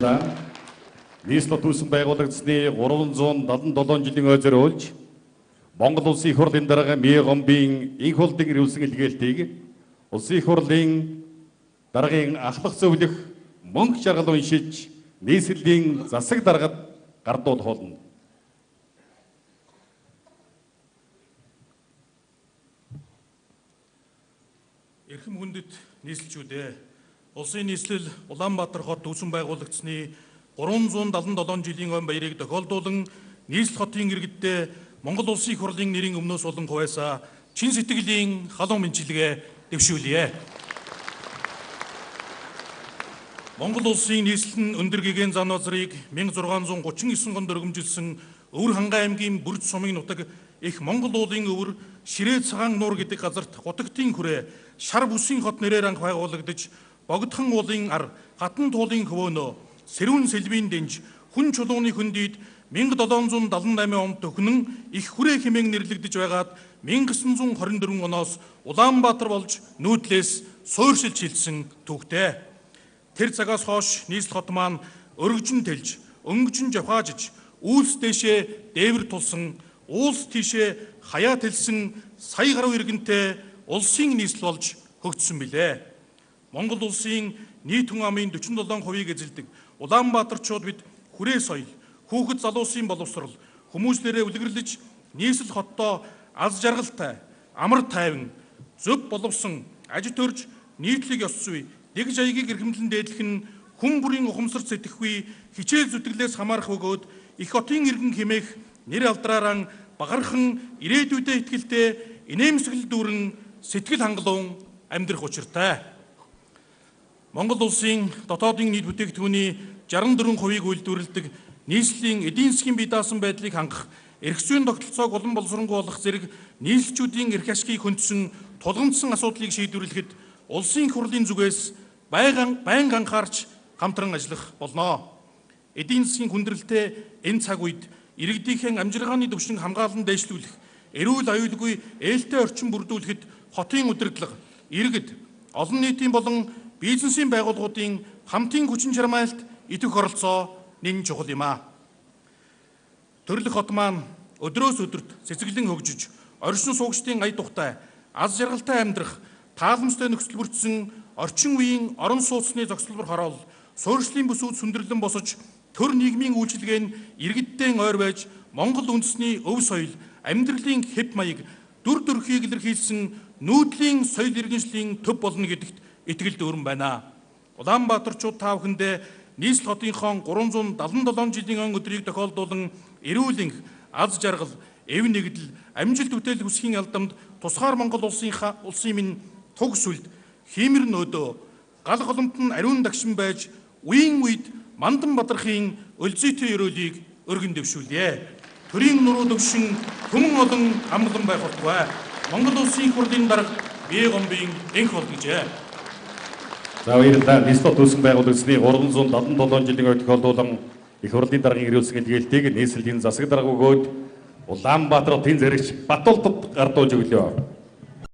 нийслэл төсөн байгуулагдсны 377 жилийн ой зориулж Монгол Улсын их хурлын дарга Мие гомбын инх хурлын ирүүлсэн илгээлтийг Улсын их хурлын даргын ахлах зөвлөх мөнх жаргал уншиж нийслэлийн засаг даргад гардуулах болно. Эрхэм хүндэт нийслэлчүүдээ, улсын нийслэл Улаанбаатар хот төсөн байгуулагдсны 377 жилийн ой баярыг тохиолдуулан нийслэл хотын иргэддээ Монгол Улсын их хурлын нэрийн өмнөөс болон хувьяасаа чин сэтгэлийн халуун мэндчилгээ дэвшүүлье. Монгол Улсын нийслэл нь өндөр гэгээн зан базрыг 1639 онд өргөмжилсөн Өвөр Хангай аймгийн Бүрд сумын нутаг их Монгол уулын өвөр Ширээ цагаан нуур гэдэг газарт Гутагтын хүрээ Шар бүсийн хот нэрээр анх байгуулагдаж Богдхан уулын ар, Хатан туулын хөвөөнөө, Сэрүүн сэлбийн дэнж, Хүн чулууны хөндийд 1778 онд төхнөн их хүрээ хэмээн нэрлэгдэж байгаад 1924 оноос Улаанбаатар болж нүүдлээс суурьшилж хилсэн түүхтэй. Тэр цагаас хойш нийслэл хот маань өргөжин тэлж, өнгөжин жавхаажиж, үйлс дэшээ дээвэр тулсан, уулс тийшээ хаяа тэлсэн сая гаруй иргэнтэй улсын нийслэл болж хөгжсөн билээ. Монгол улсын нийт хүн амын 47%-ийг эзэлдэг Улаанбаатарчууд бид хүрээ соёл, хүүхэд залуусын боловсрол, хүмүүслэрээ үлгэрлэж нийслэл хоттоо аз жаргалтай, амар тайван, зөв боловсон, аж төрж, нийтлэг ёс зүй, дэг жаягийг эрхэмлэн дээдлэх нь хүн бүрийн ухамсарт сэтгэхгүй хичээл зүтгэлээс хамаарах бөгөөд их хотын иргэн хэмээх нэр алдраараа багархан ирээдүйдээ итгэлтэй инээмсэглэл дүүрэн сэтгэл хангалуун амьдрах учиртай. Монгол улсын дотоодын нийт бүтээгдэхүүний 64%-ийг үйлдвэрлэдэг нийслэлийн эдийн засгийн бие даасан байдлыг хангах, эрх зүйн тогтолцоог улам боловсронгуй болох зэрэг нийслэлчүүдийн эрх ашгийг хөндсөн тулгамдсан асуудлыг шийдвэрлэхэд улсын их хурлын зүгээс байнга анхаарч хамтран ажиллах болно. Эдийн засгийн хүндрэлтэй энэ цаг үед иргэдийнхэн амжиргааны түвшин хамгаалан дэвшлүүлэх, эрүүл аюулгүй ээлтэй орчин бүрдүүлэхэд хотын удирдлага, иргэд, олон нийтийн болон бизнесийн байгууллагуудын хамтын хүчин чармайлт идэх оролцоо нэн чухал юм а. Төрлөх хот маань өдрөөс өдөрт цэцэглэн хөгжиж, оршин суугчдын ая тухтай, аз жаргалтай амьдрах, тааламжтай нөхцөл бүрдсэн орчин үеийн орон сууцны зохицолбор хороол, суурьшлийн бүсүүд сүндэрлэн босож, төр нийгмийн үйлчилгээнд иргэддээ ойр байж, Монгол үндэсний өв соёл, амьдралын хэв маяг, дүр төрхийг илэрхийлсэн нүүдлийн соёл иргэншлийн төв болно гэдэгт итгэл дүүрэн байна. Улаанбаатарчууд та бүхэндээ нийслэл хотынхон 377 жилийн өн өдрийг тохиолдуулан эрүүл энх, аз жаргал, эв нэгдэл, амжилт бүтээл хүсхийн алдамд тусгаар Монгол улсын минь туг сүлд, хиймэр нөөдөө, гал голомт нь ариун дагшин байж, үеийн үед Мандан Бадрахын өлзийтэй өрөөлийг өргөн дэвшүүлье. Төрийн нуруу төвшин хүмүн олон амгалан байх болтугай. Монгол улсын их хурлын дарга Мие гомбын инх хурл гэжээ. За баярлалаа. Нийслэл төсөн байгуулагдсны 377 жилийн ой тохиолдуулан их хурлын даргын ирүүлсэн илгээлтийг нийслэлийн засаг дарга өгөөд Улаанбаатар хотын зэрэгч Батулдад гардуулж өглөө.